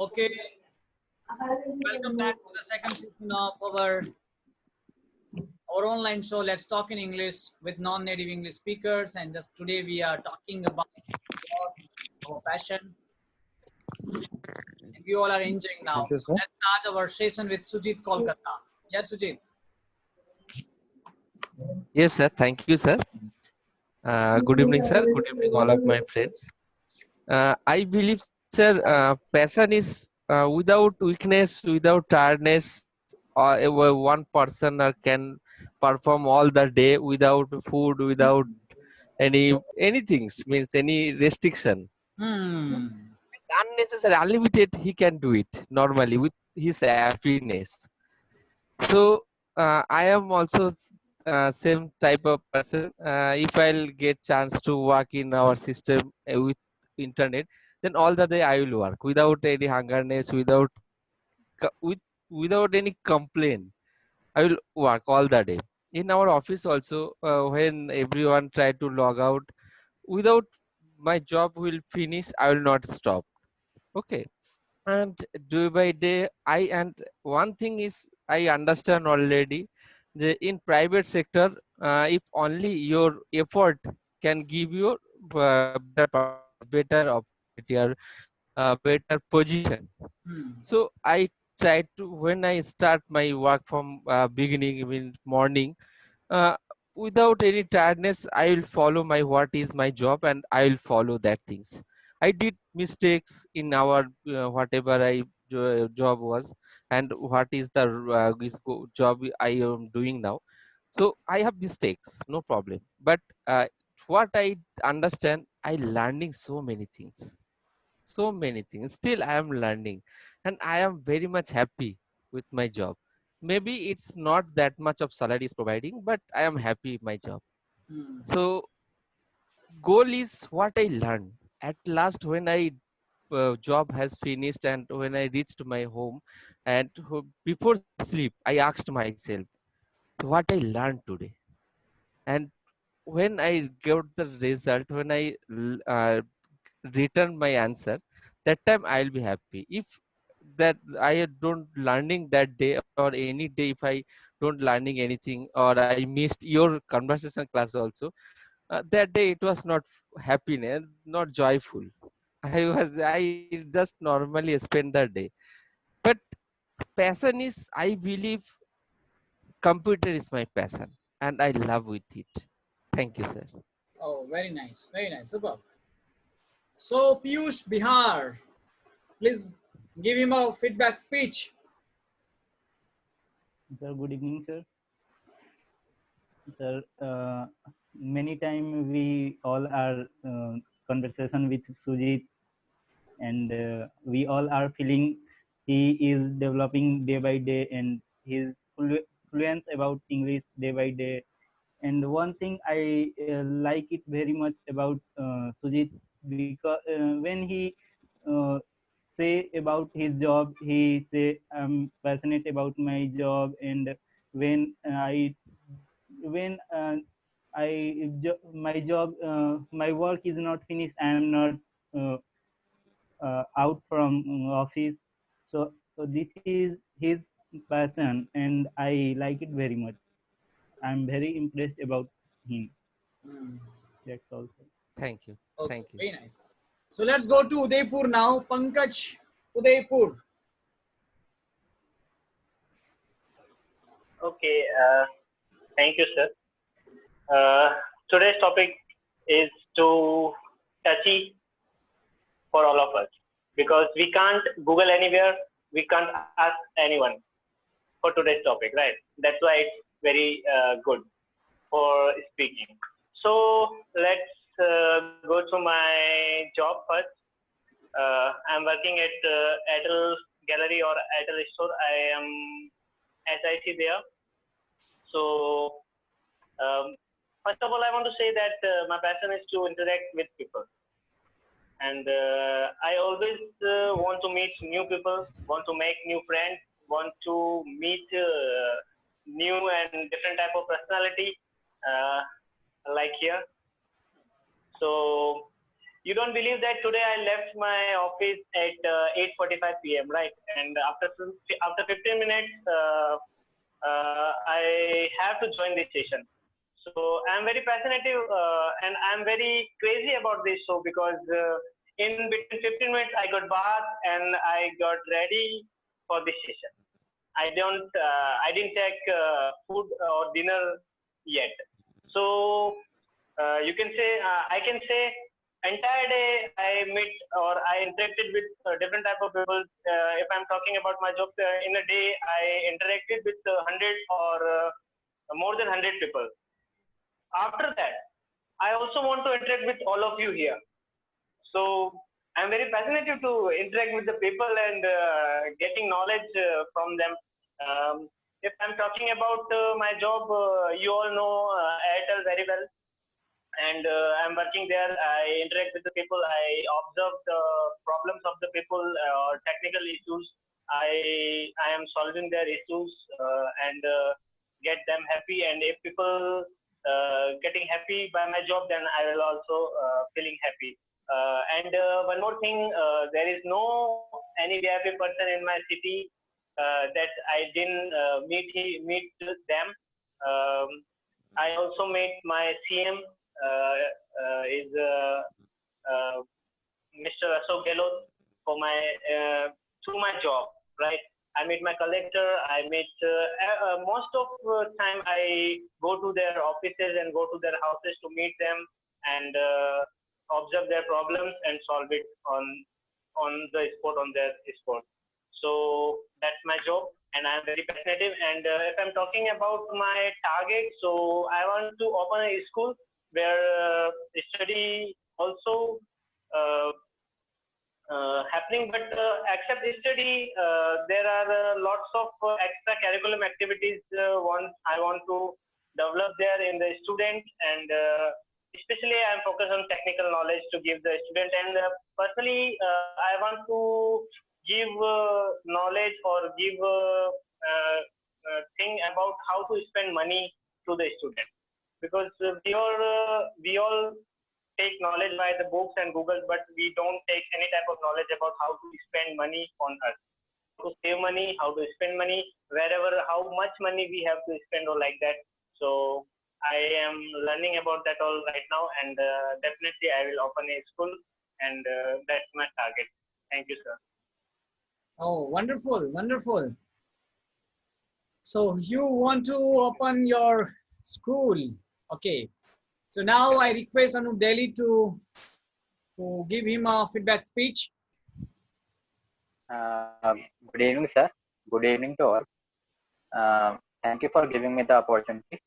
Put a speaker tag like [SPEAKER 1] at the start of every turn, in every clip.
[SPEAKER 1] Okay, welcome back to the second session of our online show. Let's talk in English with non-native English speakers. And just today we are talking about our passion, and we all are enjoying now.
[SPEAKER 2] Thank you,
[SPEAKER 1] So
[SPEAKER 2] sir.
[SPEAKER 1] let's start our session with Sujit Kolkata. Yes, Sujit.
[SPEAKER 3] Yes, sir. Thank you, sir. Good evening, sir. Good evening, all of my friends. I believe, sir, passion is without weakness, without tiredness, or one person can perform all the day without food, without anything, means any restriction.
[SPEAKER 1] Hmm.
[SPEAKER 3] Unnecessary, unlimited, he can do it normally with his happiness. So I am also same type of person. If I'll get chance to work in our system with internet, then all the day I will work without any hungerness, without any complaint. I will work all the day. In our office also, when everyone try to log out, without my job will finish, I will not stop. Okay, and day by day and one thing is I understand already, the in private sector, if only your effort can give you better performance, better opportunity, or better position.
[SPEAKER 1] Hmm.
[SPEAKER 3] So I try to, when I start my work from beginning in morning, uh, without any tiredness, I will follow my what is my job, and I will follow that things. I did mistakes in our whatever I job was, and what is the job I am doing now. So I have mistakes, no problem, but what I understand, I learning so many things. Still, I am learning, and I am very much happy with my job. Maybe it's not that much of salary is providing, but I am happy with my job.
[SPEAKER 1] Hmm.
[SPEAKER 3] So, goal is what I learned. At last, when I job has finished and when I reached my home, and before sleep, I asked myself what I learned today, and when I got the result, when I return my answer, that time I'll be happy. If that I don't learning that day, or any day if I don't learning anything, or I missed your conversation class also, that day it was not happiness, not joyful. I just normally spend that day. But passion is, I believe, computer is my passion, and I love with it. Thank you, sir.
[SPEAKER 1] Oh, very nice, super. So Piyush Bihar, please give him a feedback speech.
[SPEAKER 2] Sir, good evening, sir. Sir, many time we all are conversation with Sujit, and we all are feeling he is developing day by day, and his fluence about English day by day. And one thing I like it very much about Sujit, because when he uh, say about his job, he say I'm passionate about my job, and when my job, my work is not finished, I am not uh, out from office. So this is his passion, and I like it very much. I'm very impressed about him.
[SPEAKER 1] Hmm.
[SPEAKER 2] That's all, sir.
[SPEAKER 3] Thank you.
[SPEAKER 1] Okay,
[SPEAKER 3] Thank you.
[SPEAKER 1] very nice. So let's go to Udaipur now. Pankaj, Udaipur.
[SPEAKER 4] Okay, thank you, sir. Today's topic is too touchy for all of us because we can't Google anywhere, we can't ask anyone for today's topic, right? That's why it's very good for speaking. So let's go to my job first. I'm working at Adel Gallery or Adel Store. I am SIC there. So um, first of all, I want to say that my passion is to interact with people, and I always want to meet new people, want to make new friends, want to meet new and different type of personality, like here. So You don't believe that today I left my office at 8:45 p.m. right, and after 15 minutes I have to join this session. So I'm very passionate and I'm very crazy about this show because in between 15 minutes I got bath and I got ready for this session. I didn't take food or dinner yet. So you can say I can say entire day I meet or I interacted with different type of people. If I'm talking about my job, in a day I interacted with 100 or more than 100 people. After that, I also want to interact with all of you here. So I'm very fascinated to interact with the people and getting knowledge from them. If I'm talking about my job, you all know Airtel very well, and I'm working there. I interact with the people. I observe the problems of the people or technical issues. I am solving their issues and get them happy. And if people getting happy by my job, then I will also feeling happy. And one more thing, there is no any VIP person in my city that I didn't meet them. Um, I also met my CM is Mr. Ashok Gehlot for my through my job, right? I meet my collector. I meet most of the time I go to their offices and go to their houses to meet them and observe their problems and solve it on the spot on their spot. So that's my job, and I'm very passionate. And if I'm talking about my target, so I want to open a school where study also uh, happening, but except study, there are lots of extra curriculum activities. I want to develop there in the student, and especially I'm focused on technical knowledge to give the student. And personally, I want to give knowledge or give thing about how to spend money to the student, because we all take knowledge by the books and Google, but we don't take any type of knowledge about how to spend money on us, how to save money, how to spend money, wherever, how much money we have to spend or like that. So I am learning about that all right now, and definitely I will open a school, and that's my target. Thank you, sir.
[SPEAKER 1] Oh, wonderful, wonderful. So you want to open your school. Okay. So now I request Anup Delhi to give him a feedback speech.
[SPEAKER 5] Good evening, sir. Good evening to all. Thank you for giving me the opportunity.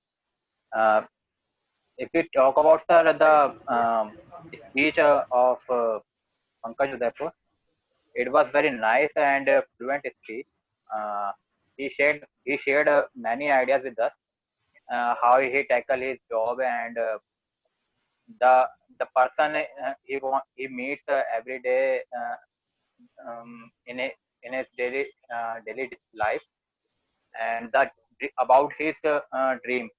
[SPEAKER 5] If we talk about, sir, the speech of Pankaj Udaipur, it was very nice and fluent speech. Uh, he shared many ideas with us, how he tackle his job, and the person he meets every day in his daily life, and that about his dream,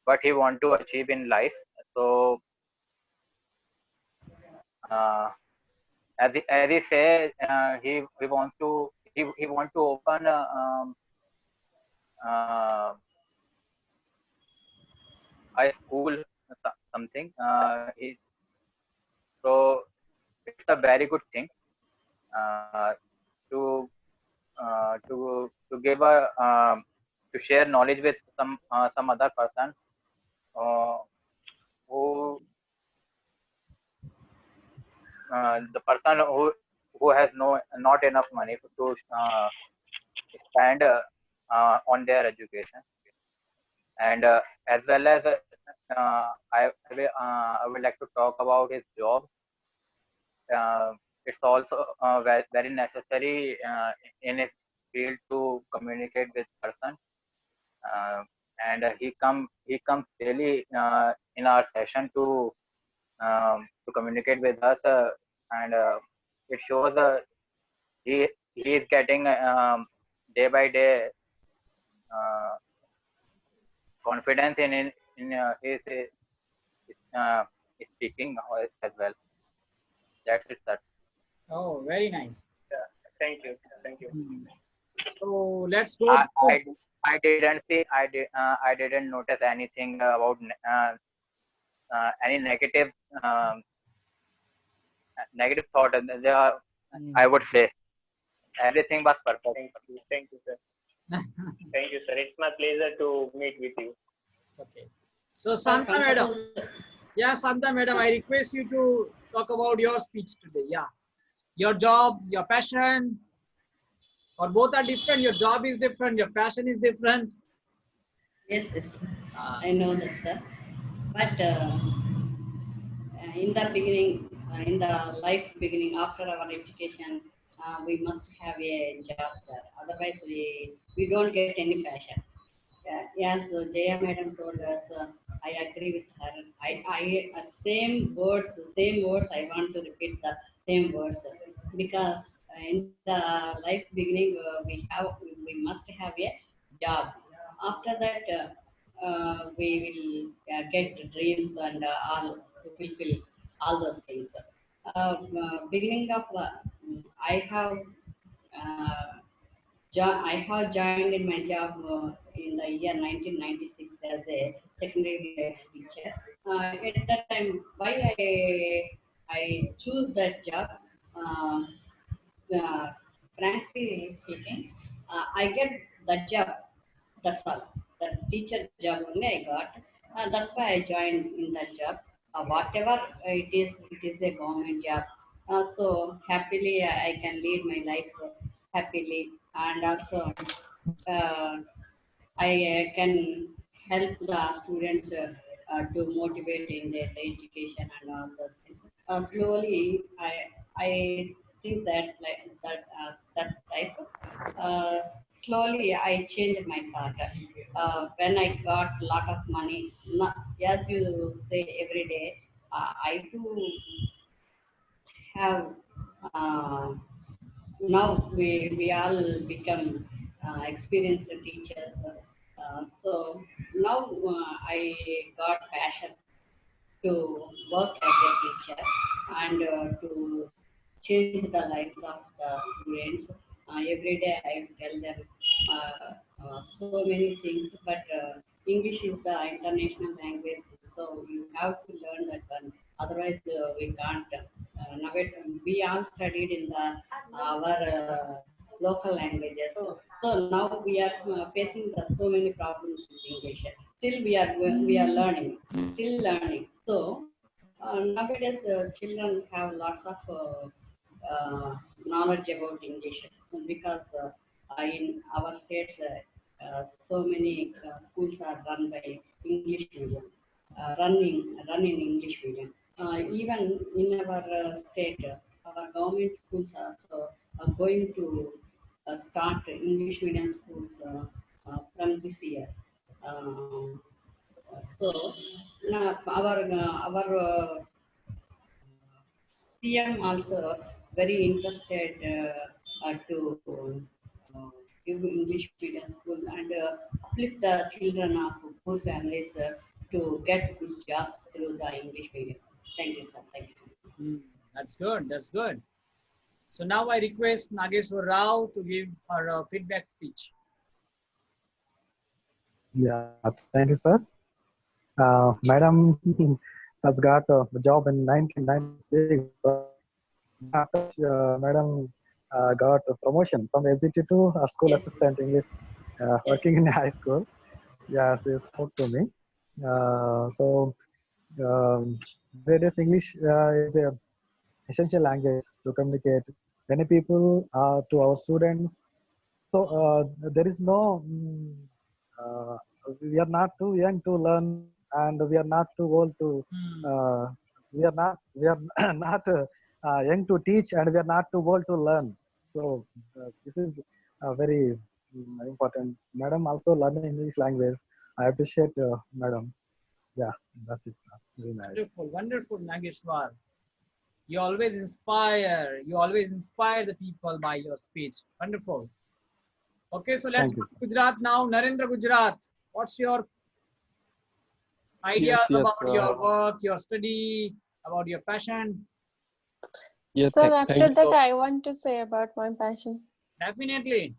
[SPEAKER 5] what he want to achieve in life. So uh, as he says, he wants to he want to open uh, a school, something. So it's a very good thing uh, to give a to share knowledge with some other person uh, who the person who has not enough money to spend on their education. And as well as I would like to talk about his job. It's also very necessary in his field to communicate with person. uh, and he comes daily in our session to communicate with us, and it shows he is getting day by day uh, confidence in his uh, speaking as well. That's it, sir.
[SPEAKER 1] Oh, very nice.
[SPEAKER 4] Yeah. Thank you. Thank you.
[SPEAKER 1] So let's go
[SPEAKER 5] I,
[SPEAKER 1] to,
[SPEAKER 5] I, I didn't see, I didn't notice anything about any negative, um, negative thought.
[SPEAKER 2] Mm.
[SPEAKER 5] I would say everything was perfect.
[SPEAKER 4] Thank you. Thank you, sir. Thank you, sir. It's my pleasure to meet with you.
[SPEAKER 1] okay. So Santa madam, yeah, Santa madam, I request you to talk about your speech today. Yeah, your job, your passion, or both are different. Your job is different, your passion is different.
[SPEAKER 6] Yes, yes,
[SPEAKER 1] Uh,
[SPEAKER 6] I know that, sir. But in the beginning, in the life beginning, after our education, we must have a job, sir. Otherwise, we don't get any passion. As Jaya madam told us, I agree with her. Same words. I want to repeat the same words because in the life beginning, we must have a job. After that, we will get dreams and all to fulfill all those things. Beginning of I have. I have joined in my job in the year 1996 as a secondary teacher. At that time, why I choose that job? Uh, uh, Frankly speaking, I get that job. That's all. The teacher job only I got. That's why I joined in that job. Whatever it is a government job. So happily, I can lead my life happily, and also uh, I can help the students to motivate in their education and all those things. Slowly, I think that that type. Uh, Slowly, I changed my thought. When I got lot of money, not, as you say every day, I too have. Uh, Now we all become experienced teachers. So now I got passion to work as a teacher and to change the lives of the students. Every day I tell them so many things, but English is the international language, so you have to learn that one. Otherwise, we can't. We all studied in the our local languages. So now we are facing so many problems with English. Still, we are learning, still learning. So nowadays, children have lots of knowledge about English. So because in our states, so many schools are run by English medium, run in English medium. Even in our state, our government schools are also going to start English medium schools from this year. Um, so now our CM also very interested to give English medium school and uplift the children of poor families to get good jobs through the English medium. Thank you, sir. Thank you.
[SPEAKER 1] that's good. That's good. So now I request Nageswar Rao to give her a feedback speech.
[SPEAKER 7] Yeah, thank you, sir. Madam has got a job in 1996, but after Madam got a promotion from executive to a school
[SPEAKER 6] Yes.
[SPEAKER 7] assistant English,
[SPEAKER 6] Yes.
[SPEAKER 7] working in high school. Yeah, she spoke to me. So nowadays English is a essential language to communicate. Many people to our students. So there is no. Uh, we are not too young to learn, and we are not too old to. Uh, we are not young to teach, and we are not too old to learn. So this is very important. Madam also learning English language. I appreciate Madam. Yeah, that's it. Sir. Very nice.
[SPEAKER 1] Wonderful, wonderful, Nageshwar. You always inspire. You always inspire the people by your speech. Wonderful. Okay, so let's
[SPEAKER 7] Thank
[SPEAKER 1] go
[SPEAKER 7] you,
[SPEAKER 1] to
[SPEAKER 7] sir.
[SPEAKER 1] Gujarat now. Narendra Gujarat, what's your ideas
[SPEAKER 8] Yes,
[SPEAKER 1] about your work, your study, about your passion?
[SPEAKER 8] Yeah,
[SPEAKER 9] Sir,
[SPEAKER 8] thank
[SPEAKER 9] after
[SPEAKER 8] you
[SPEAKER 9] that,
[SPEAKER 8] so.
[SPEAKER 9] I want to say about my passion.
[SPEAKER 1] Definitely.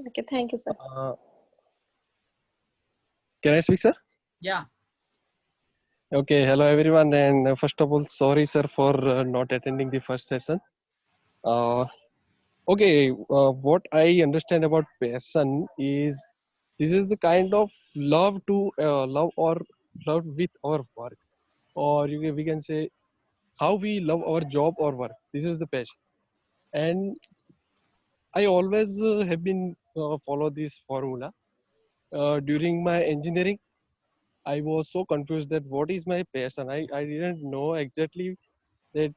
[SPEAKER 9] Okay, thank you, sir.
[SPEAKER 8] Can I speak, sir?
[SPEAKER 1] Yeah.
[SPEAKER 8] Okay, hello everyone, and first of all, sorry, sir, for not attending the first session. Uh, okay, what I understand about passion is this is the kind of love to love or love with our work, or we can say how we love our job or work. This is the passion, and I always have been follow this formula. During my engineering, I was so confused that what is my passion. I didn't know exactly that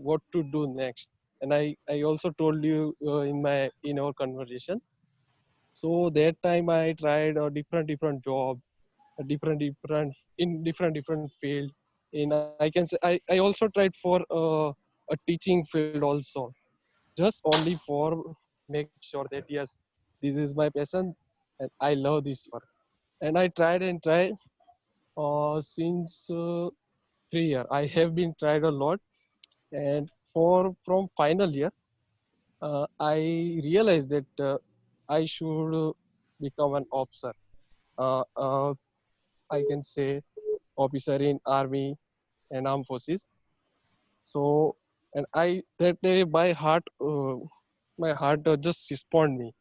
[SPEAKER 8] what to do next, and I also told you in our conversation. So that time I tried a different job, a different in different field. In I can say I also tried for a teaching field also, just only for make sure that yes, this is my passion and I love this work. And I tried and tried since 3 years. I have been tried a lot, and for from final year, I realized that I should become an officer. Uh, uh, I can say officer in army and armed forces. So, and I that day my heart just respond me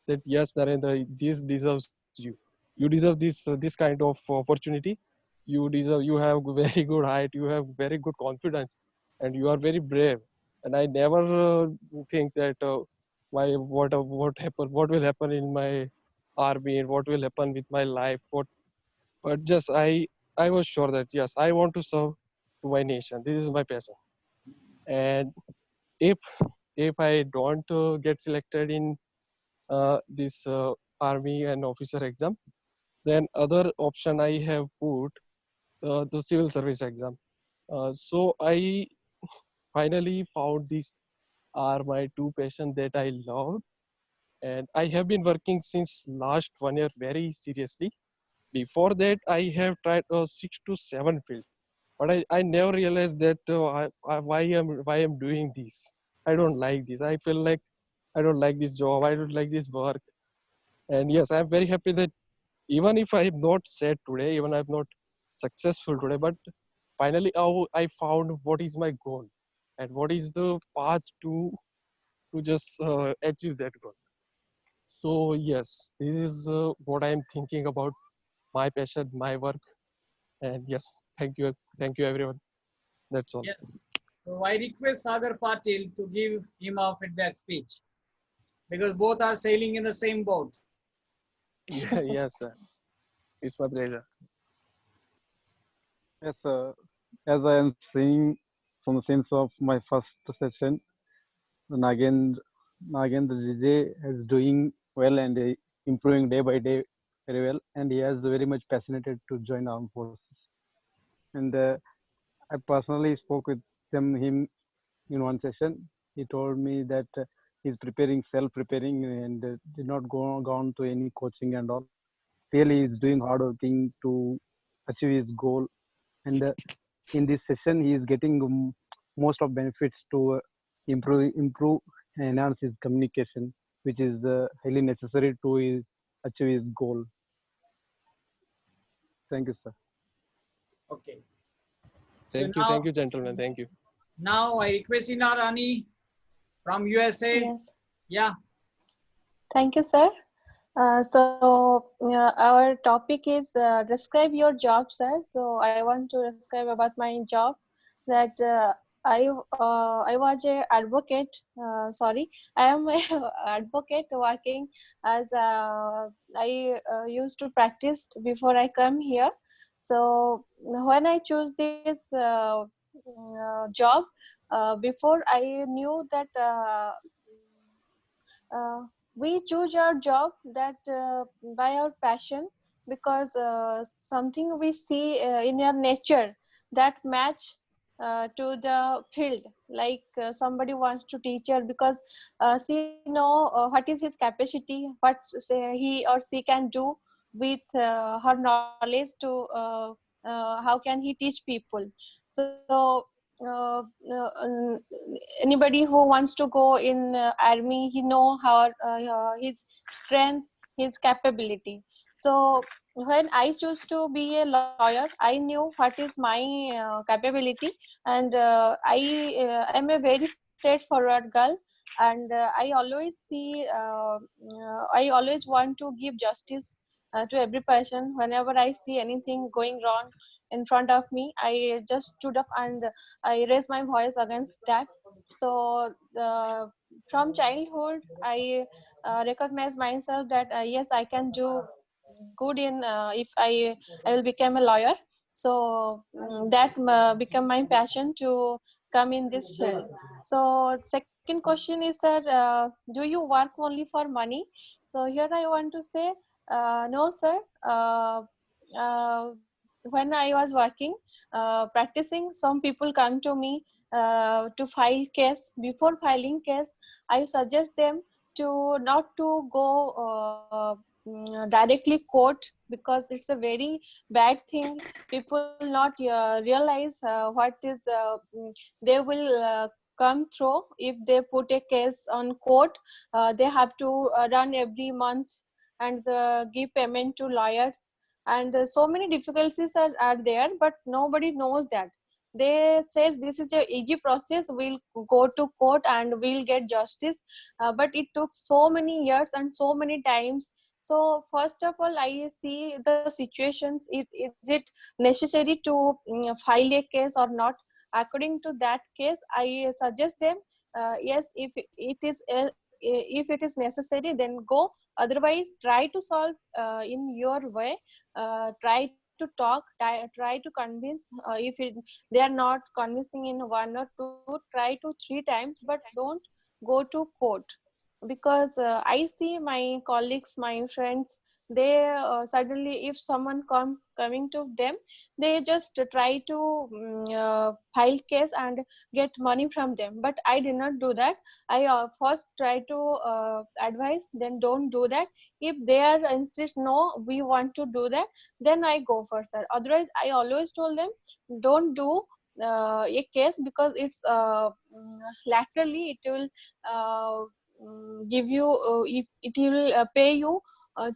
[SPEAKER 8] that yes, Narendra, this deserves you. You deserve this kind of opportunity. You deserve. You have very good height. You have very good confidence, and you are very brave. And I never think that why what happen what will happen in my army and what will happen with my life. But just I was sure that yes, I want to serve to my nation. This is my passion. And if if I don't get selected in this army and officer exam, then other option I have put the civil service exam. So I finally found these are my two passion that I love, and I have been working since last 1 year very seriously. Before that, I have tried 6 to 7 field, but I never realized that why I'm doing this. I don't like this. I feel like I don't like this job. I don't like this work. And yes, I'm very happy that even if I have not said today, even I'm not successful today, but finally I found what is my goal and what is the path to just achieve that goal. So yes, this is what I am thinking about my passion, my work, and yes, thank you everyone. That's all.
[SPEAKER 1] Yes. So I request Sagar Patil to give him a feedback speech because both are sailing in the same boat.
[SPEAKER 8] Yes, sir. It's my pleasure.
[SPEAKER 10] Yes, as I am seeing from the sense of my first session, Nagendra DJ is doing well and improving day by day very well, and he is very much passionate to join armed forces. And I personally spoke with him in one session. He told me that he's self-preparing, and did not go gone to any coaching and all. Really, he's doing hard working to achieve his goal. And in this session, he is getting most of benefits to improve and enhance his communication, which is highly necessary to achieve his goal. Thank you, sir.
[SPEAKER 1] Okay. So
[SPEAKER 8] Thank you, gentlemen. Thank you.
[SPEAKER 1] now I request Ina Rani from USA.
[SPEAKER 9] Yes.
[SPEAKER 1] Yeah.
[SPEAKER 9] Thank you, sir. Our topic is describe your job, sir. So I want to describe about my job that I was a advocate. Sorry, I am a advocate working as I used to practice before I come here. So when I choose this job, before I knew that. Uh, we choose our job that by our passion because something we see in your nature that match to the field, like somebody wants to teacher because she know what is his capacity, what he or she can do with her knowledge to how can he teach people. So anybody who wants to go in army, he know how his strength, his capability. So when I choose to be a lawyer, I knew what is my capability, and I'm a very straightforward girl, and I always want to give justice to every person. Whenever I see anything going wrong in front of me, I just stood up and I raised my voice against that. So from childhood, I recognize myself that yes, I can do good in if I will become a lawyer. So that become my passion to come in this field. So second question is that do you work only for money? So here I want to say no, sir. When I was working, practicing, some people come to me to file case. Before filing case, I suggest them to not to go directly court, because it's a very bad thing. People not realize what is they will come through if they put a case on court. They have to run every month and give payment to lawyers, and so many difficulties are there, but nobody knows that. They says this is a easy process, we'll go to court and we'll get justice, but it took so many years and so many times. So first of all, I see the situations, is it necessary to file a case or not. According to that case, I suggest them, yes, if it is necessary, then go. Otherwise, try to solve in your way. Try to talk, try to convince. If they are not convincing in one or two, try to three times, but don't go to court. Because I see my colleagues, my friends, they suddenly, if someone coming to them, they just try to file case and get money from them. But I did not do that. I first try to advise, then don't do that. If they are insist, no, we want to do that, then I go for sir. Otherwise, I always told them, don't do a case, because it's laterally it will give you it will pay you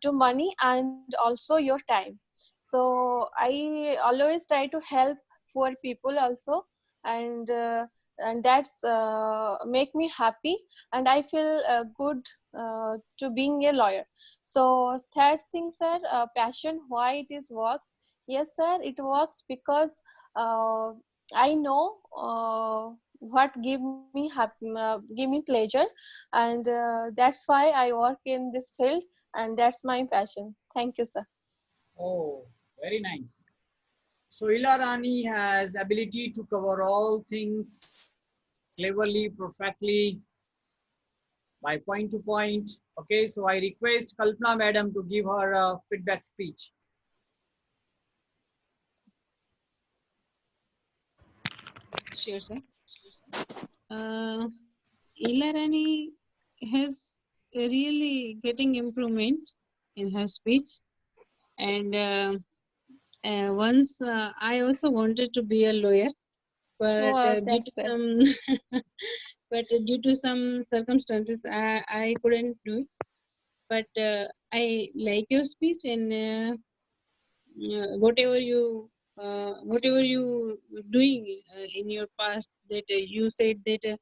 [SPEAKER 9] to money and also your time. So I always try to help poor people also, and that's make me happy, and I feel good to being a lawyer. So third thing, sir, passion, why it is works. Yes, sir, it works because I know what give me pleasure, and that's why I work in this field, and that's my passion. Thank you, sir.
[SPEAKER 1] Oh, very nice. So Ila Rani has ability to cover all things cleverly, perfectly, by point to point. Okay, so I request Kalpana madam to give her a feedback speech.
[SPEAKER 11] Sure, sir. Ilarani has really getting improvement in her speech, and once I also wanted to be a lawyer, but
[SPEAKER 9] Wow,
[SPEAKER 11] due
[SPEAKER 9] that's
[SPEAKER 11] to
[SPEAKER 9] good.
[SPEAKER 11] some but due to some circumstances, I couldn't do it. But I like your speech, and whatever you doing in your past, that you said that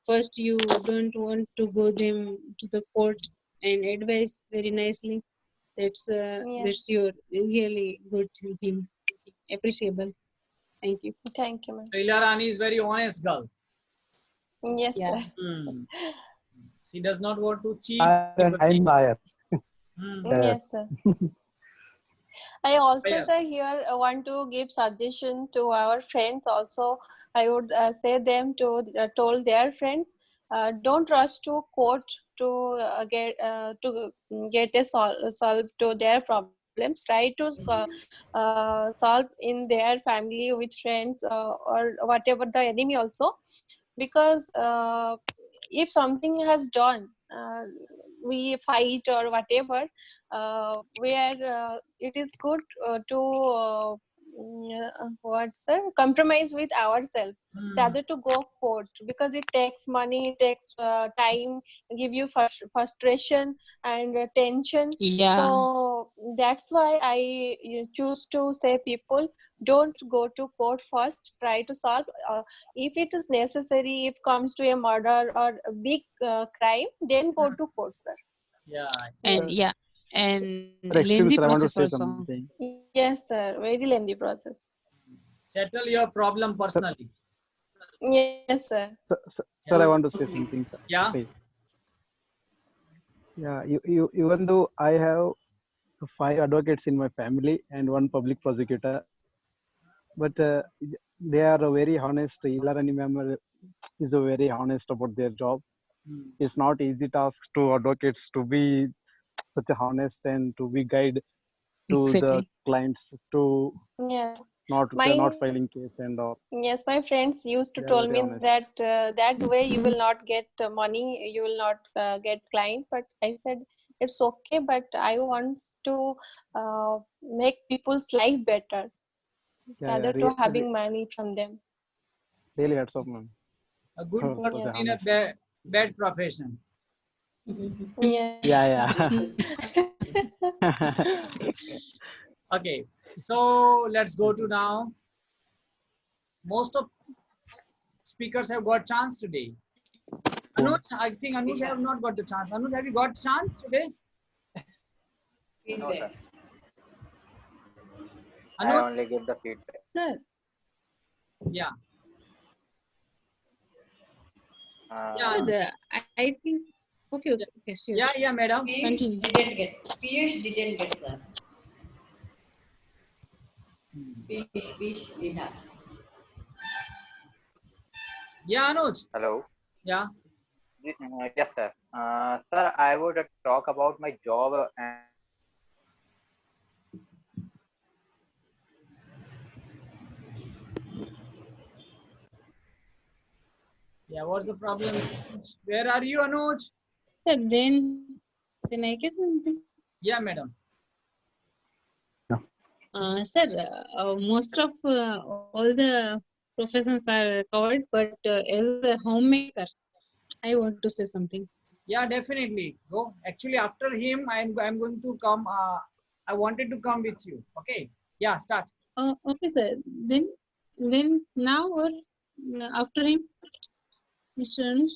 [SPEAKER 11] first you don't want to go them to the court, and advise very nicely.
[SPEAKER 9] Yes,
[SPEAKER 11] That's your really good thing, appreciable. Thank you.
[SPEAKER 9] thank you, ma'am.
[SPEAKER 1] So Ila Rani is very honest girl.
[SPEAKER 9] Yes,
[SPEAKER 11] Yeah.
[SPEAKER 9] sir.
[SPEAKER 1] Hmm. She does not want to cheat
[SPEAKER 7] And
[SPEAKER 1] anybody.
[SPEAKER 7] I'm liar.
[SPEAKER 1] Hmm.
[SPEAKER 9] Yes,
[SPEAKER 7] Yes.
[SPEAKER 9] sir. I also,
[SPEAKER 1] Yeah.
[SPEAKER 9] sir, here want to give suggestion to our friends also. I would say them to told their friends, don't rush to court to get a solve to their problems. Try to solve in their family, with friends, or whatever the enemy also. Because if something has done, we fight or whatever, where it is good to what, sir? Compromise with ourselves rather to go court, because it takes money, it takes time, give you frustration and tension.
[SPEAKER 11] Yeah.
[SPEAKER 9] So that's why I choose to say people don't go to court first. Try to solve. If it is necessary, if comes to a murder or a big crime, then go to court, sir.
[SPEAKER 1] Yeah.
[SPEAKER 11] And yeah, and
[SPEAKER 10] Sir, excuse me,
[SPEAKER 11] lengthy
[SPEAKER 10] sir, I want to
[SPEAKER 11] process
[SPEAKER 10] say
[SPEAKER 11] also.
[SPEAKER 10] something.
[SPEAKER 9] Yes, sir. Very lengthy process.
[SPEAKER 1] Settle your problem personally.
[SPEAKER 9] Yes, sir.
[SPEAKER 10] Sir, I want to say something, sir.
[SPEAKER 1] Yeah.
[SPEAKER 10] Please. Yeah, even though I have 5 advocates in my family and 1 public prosecutor, but they are very honest. Ilarani ma'am is very honest about their job. It's not easy task to advocates to be such a honest and to be guide to the
[SPEAKER 11] Exactly.
[SPEAKER 10] clients to
[SPEAKER 9] Yes.
[SPEAKER 10] not
[SPEAKER 9] My
[SPEAKER 10] filing case and all.
[SPEAKER 9] Yes, my friends used to
[SPEAKER 10] They are
[SPEAKER 9] tell
[SPEAKER 10] very
[SPEAKER 9] me
[SPEAKER 10] honest.
[SPEAKER 9] that that way you will not get money, you will not get client. But I said it's okay, but I want to make people's life better rather to having money from them.
[SPEAKER 10] Really hats off, ma'am.
[SPEAKER 1] A good
[SPEAKER 10] for
[SPEAKER 1] person
[SPEAKER 10] the
[SPEAKER 1] in a
[SPEAKER 10] honest.
[SPEAKER 1] bad profession.
[SPEAKER 9] Yes.
[SPEAKER 10] Yeah.
[SPEAKER 1] Okay, so let's go to now. Most of speakers have got chance today. Anuj, I think Anuj have not got the chance. Anuj, have you got chance today?
[SPEAKER 5] No, sir. I
[SPEAKER 1] Anuj?
[SPEAKER 5] only give the feedback.
[SPEAKER 11] Sir,
[SPEAKER 1] Yeah.
[SPEAKER 5] Uh,
[SPEAKER 11] sir, I think. Okay, sure.
[SPEAKER 1] Yeah, madam.
[SPEAKER 11] Continue.
[SPEAKER 6] Piyush didn't get, sir. Piyush, we have.
[SPEAKER 1] Yeah, Anuj.
[SPEAKER 5] Hello.
[SPEAKER 1] Yeah.
[SPEAKER 5] Yes, sir. Sir, I would talk about my job and
[SPEAKER 1] Yeah, what's the problem? Where are you, Anuj?
[SPEAKER 11] Sir, then I guess something.
[SPEAKER 1] Yeah, madam.
[SPEAKER 11] Sir, most of all the professions are covered, but as a homemaker, I want to say something.
[SPEAKER 1] Yeah, definitely. Go. Actually, after him, I'm going to come. I wanted to come with you. Okay. Yeah, start.
[SPEAKER 11] Okay, sir. Then now or after him, Mr. Anuj?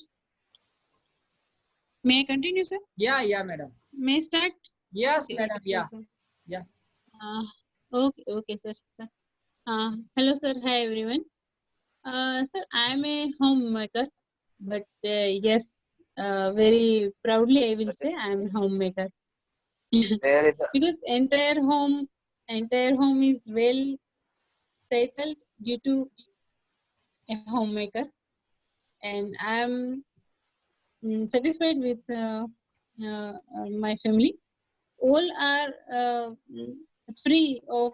[SPEAKER 11] May I continue, sir?
[SPEAKER 1] Yeah, madam.
[SPEAKER 11] May I start?
[SPEAKER 1] Yes,
[SPEAKER 11] Okay,
[SPEAKER 1] madam.
[SPEAKER 11] sure,
[SPEAKER 1] Yeah.
[SPEAKER 11] sir.
[SPEAKER 1] Yeah.
[SPEAKER 11] Okay, sir. Hello, sir. Hi, everyone. Sir, I am a homemaker, but yes, very proudly I will say I am a homemaker.
[SPEAKER 5] there is
[SPEAKER 11] Because entire home is well settled due to a homemaker, and I am satisfied with my family. All are free of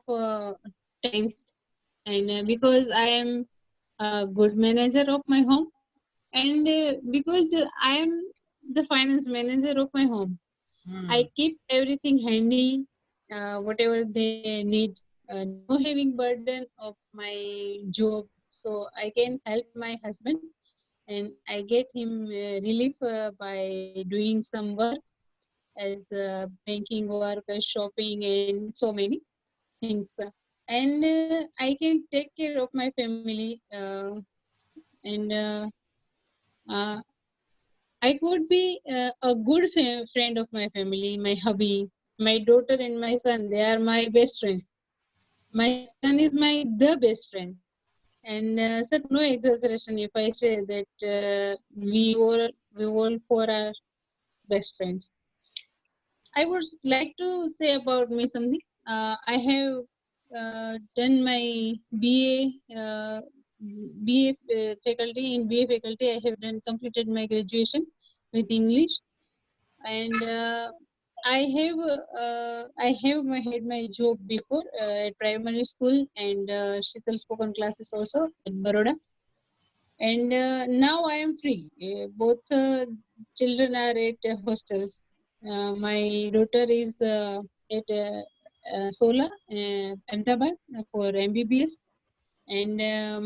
[SPEAKER 11] tense, and because I am a good manager of my home, and because I am the finance manager of my home, I keep everything handy, whatever they need. No having burden of my job, so I can help my husband, and I get him relief by doing some work as banking work, shopping, and so many things. And I can take care of my family, and uh, I could be a good friend of my family, my hubby, my daughter, and my son. They are my best friends. My son is my the best friend. And sir, no exaggeration if I say that we all four are best friends. I would like to say about me something. I have done my BA faculty. In BA faculty, I have done completed my graduation with English, and I have had my job before at primary school and Shital spoken classes also at Baroda. And now I am free. Both children are at hostels. My daughter is at Sola, Ahmedabad for MBBS. And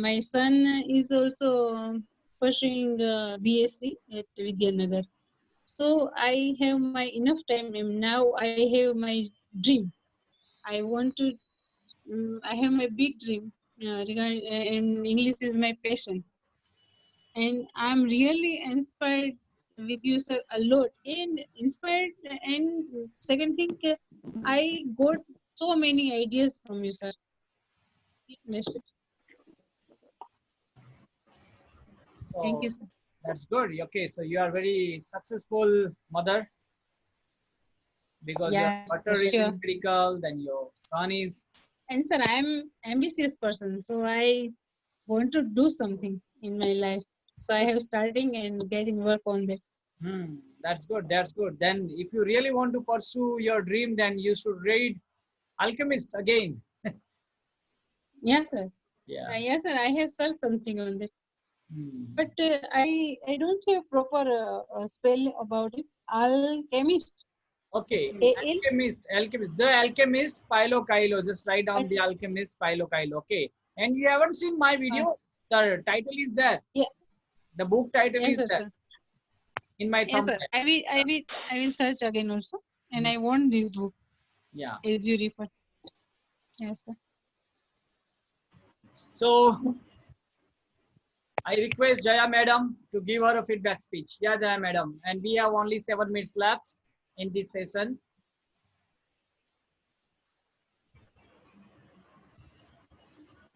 [SPEAKER 11] my son is also pursuing BSc at Vidyanagar. So I have my enough time, and now I have my dream. I want to. I have my big dream. And English is my passion, and I'm really inspired with you, sir, a lot. And inspired. And second thing, I got so many ideas from you, sir. Yes, sir. Thank
[SPEAKER 1] So
[SPEAKER 11] you, sir.
[SPEAKER 1] that's good. Okay, so you are very successful mother because your
[SPEAKER 11] Yes,
[SPEAKER 1] daughter is
[SPEAKER 11] sure.
[SPEAKER 1] in medical, then your son is.
[SPEAKER 11] And sir, I'm ambitious person, so I want to do something in my life. So I have starting and getting work on that.
[SPEAKER 1] That's good. That's good. Then, if you really want to pursue your dream, then you should read Alchemist again.
[SPEAKER 11] Yes, sir.
[SPEAKER 1] Yeah.
[SPEAKER 11] Yes, sir. I have searched something on that,
[SPEAKER 1] Hmm.
[SPEAKER 11] but I don't have proper spell about it. Alchemist.
[SPEAKER 1] Okay.
[SPEAKER 11] A-L?
[SPEAKER 1] Alchemist. Alchemist. The Alchemist, Pilo Kylo. Just write down the
[SPEAKER 11] Acha.
[SPEAKER 1] Alchemist, Pilo Kylo. Okay. And you haven't seen my video? The title is there.
[SPEAKER 11] Yeah.
[SPEAKER 1] The book title
[SPEAKER 11] Yes,
[SPEAKER 1] is
[SPEAKER 11] sir.
[SPEAKER 1] there in my
[SPEAKER 11] Yes, sir.
[SPEAKER 1] thumbnail.
[SPEAKER 11] I will search again also, and I want this book
[SPEAKER 1] Yeah.
[SPEAKER 11] as you refer. Yes, sir.
[SPEAKER 1] So I request Jaya Madam to give her a feedback speech. Yeah, Jaya Madam. And we have only 7 minutes left in this session.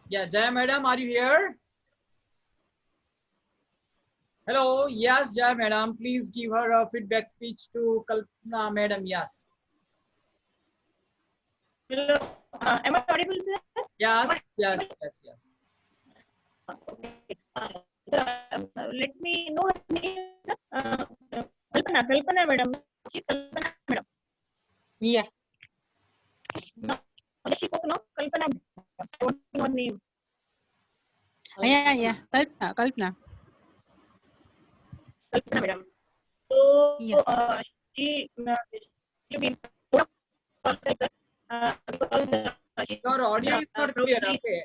[SPEAKER 1] Yeah, Jaya Madam, are you here? Hello. Yes, Jaya Madam. Please give her a feedback speech to Kalpana Madam. Yes.
[SPEAKER 12] Hello. Am I audible, sir?
[SPEAKER 1] Yes, yes, yes, yes.
[SPEAKER 12] Let me know her name. Kalpana Madam. Kalpana Madam.
[SPEAKER 11] Yeah.
[SPEAKER 12] No, she spoke, no? Kalpana. I don't know her name.
[SPEAKER 11] Yeah. Kalpana.
[SPEAKER 12] Kalpana Madam. So,
[SPEAKER 11] Yeah.
[SPEAKER 12] she be because
[SPEAKER 1] Your audio is not clear. Okay.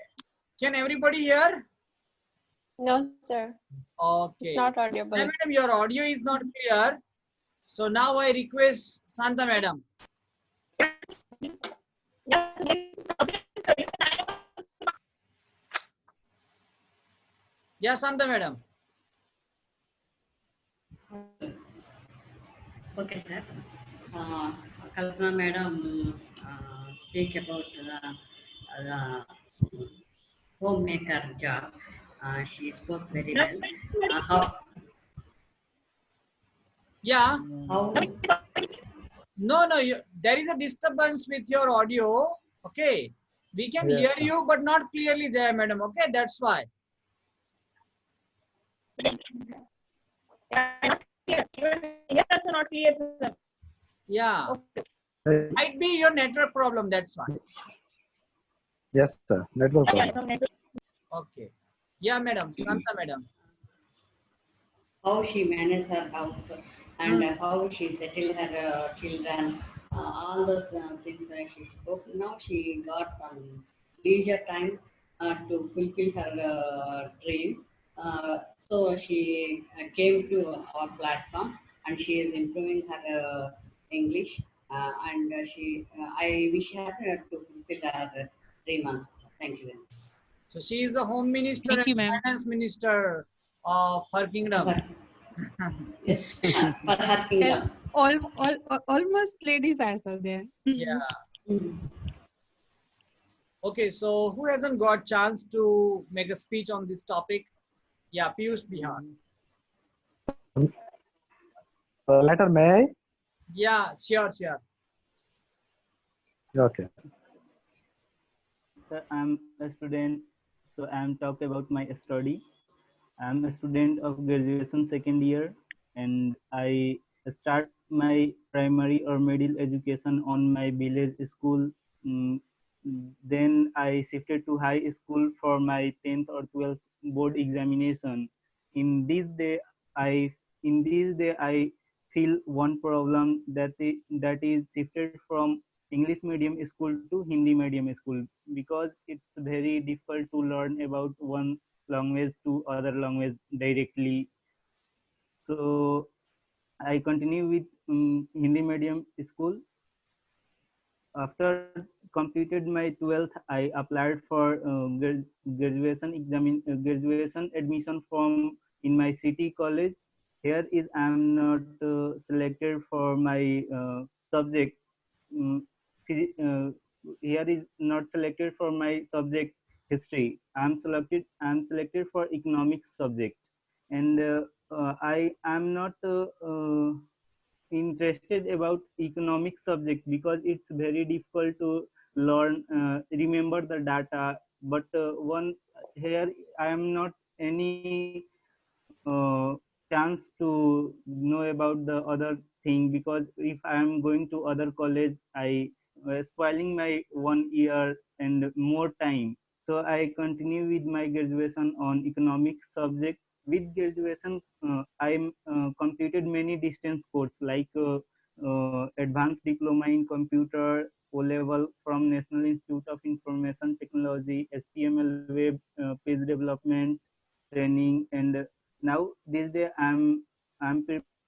[SPEAKER 1] Can everybody hear?
[SPEAKER 9] No, sir.
[SPEAKER 1] Okay.
[SPEAKER 9] It's not audible.
[SPEAKER 1] Jaya Madam, your audio is not clear. So now I request Santa Madam. Yeah, Santa Madam.
[SPEAKER 6] Okay, sir. Kalpana Madam speak about the homemaker job. She spoke very well.
[SPEAKER 1] Yeah.
[SPEAKER 6] How?
[SPEAKER 1] No, there is a disturbance with your audio. Okay. We can
[SPEAKER 7] Yeah.
[SPEAKER 1] hear you, but not clearly, Jaya Madam. Okay, that's why.
[SPEAKER 12] Yes, also not clear, sir.
[SPEAKER 1] Yeah. Might be your network problem, that's why.
[SPEAKER 7] Yes, sir. Network problem.
[SPEAKER 1] Okay. Yeah, Madam. Santa Madam.
[SPEAKER 6] How she managed her house and how she settled her children, all those things she spoke. Now she got some leisure time to fulfill her dreams. So she came to our platform and she is improving her English. And I wish her to fulfill her dream also. Thank you very much.
[SPEAKER 1] So she is a home minister
[SPEAKER 11] Thank you,
[SPEAKER 1] and
[SPEAKER 11] ma'am.
[SPEAKER 1] finance minister of her kingdom.
[SPEAKER 6] Yes, for her kingdom.
[SPEAKER 11] Almost ladies also there.
[SPEAKER 1] Yeah. Okay, so who hasn't got chance to make a speech on this topic? Yeah, Piyush Bihar.
[SPEAKER 7] Letter may I?
[SPEAKER 1] Yeah, sure.
[SPEAKER 7] Okay.
[SPEAKER 2] So I'm a student, so I'm talking about my study. I'm a student of graduation second year, and I start my primary or middle education on my village school. Mm, Then I shifted to high school for my 10th or 12th board examination. In this day, I feel one problem that is shifted from English medium school to Hindi medium school, because it's very difficult to learn about one language to other language directly. So I continue with Hindi medium school. After completed my 12th, I applied for graduation admission form in my city college. Here is I am not selected for my subject. Um, Here is not selected for my subject history. I am selected for economics subject, and I am not interested about economic subject because it's very difficult to learn remember the data. But one here I am not any chance to know about the other thing, because if I am going to other college I spoiling my 1 year and more time. So I continue with my graduation on economics subject. With graduation I completed many distance course like advanced diploma in computer O level from National Institute of Information Technology, HTML web page development training. And now this day I'm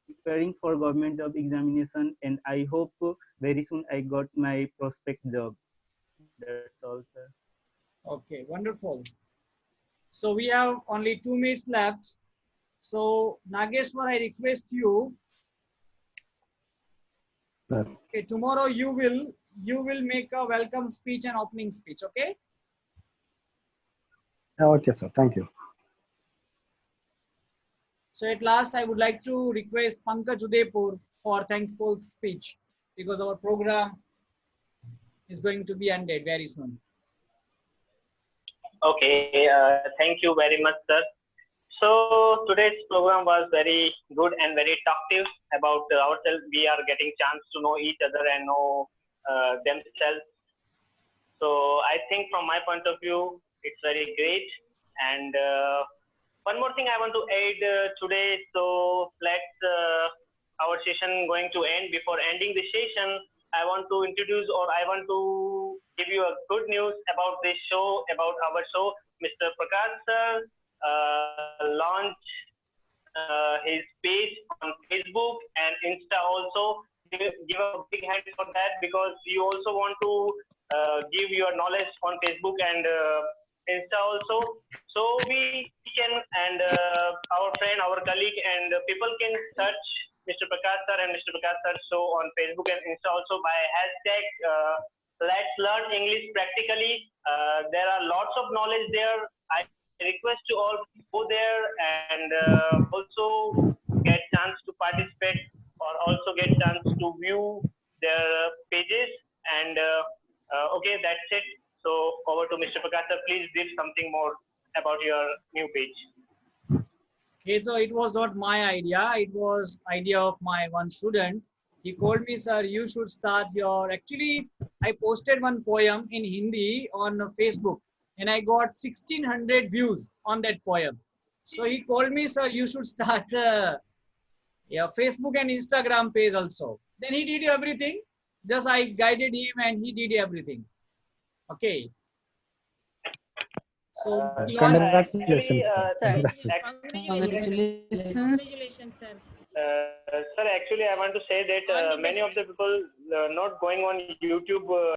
[SPEAKER 2] preparing for government job examination, and I hope very soon I got my prospect job. That's all, sir.
[SPEAKER 1] Okay, wonderful. So we have only 2 minutes left. So Nageshwar, I request you. Okay, tomorrow you will make a welcome speech and opening speech. Okay.
[SPEAKER 7] Okay, sir. Thank you.
[SPEAKER 1] So at last, I would like to request Pankaj Udaipur for thankful speech, because our program is going to be ended very soon.
[SPEAKER 4] Okay, thank you very much, sir. So today's program was very good and very talkative about ourselves. We are getting chance to know each other and know themselves. So I think from my point of view, it's very great. And one more thing I want to add today. So let's our session going to end. Before ending the session, I want to introduce, or I want to give you a good news about this show, about our show. Mr. Prakash sir launched his page on Facebook and Insta also. Give a big hand for that, because you also want to give your knowledge on Facebook and Insta also. So we can, and our friend, our colleague, and people can search Mr. Prakash sir and Mr. Prakash sir show on Facebook and Insta also by hashtag Let's Learn English Practically. There are lots of knowledge there. I request you all go there and also get chance to participate, or also get chance to view their pages. And okay, that's it. So over to Mr. Prakash sir. Please give something more about your new page.
[SPEAKER 1] Okay, so it was not my idea. It was idea of my one student. He called me, sir, you should start your, actually, I posted one poem in Hindi on Facebook and I got 1600 views on that poem. So he called me, sir, you should start Facebook and Instagram page also. Then he did everything. Just I guided him and he did everything. Okay. So
[SPEAKER 7] Congratulations.
[SPEAKER 11] Congratulations, sir.
[SPEAKER 4] Sir, actually, I want to say that many of the people not going on YouTube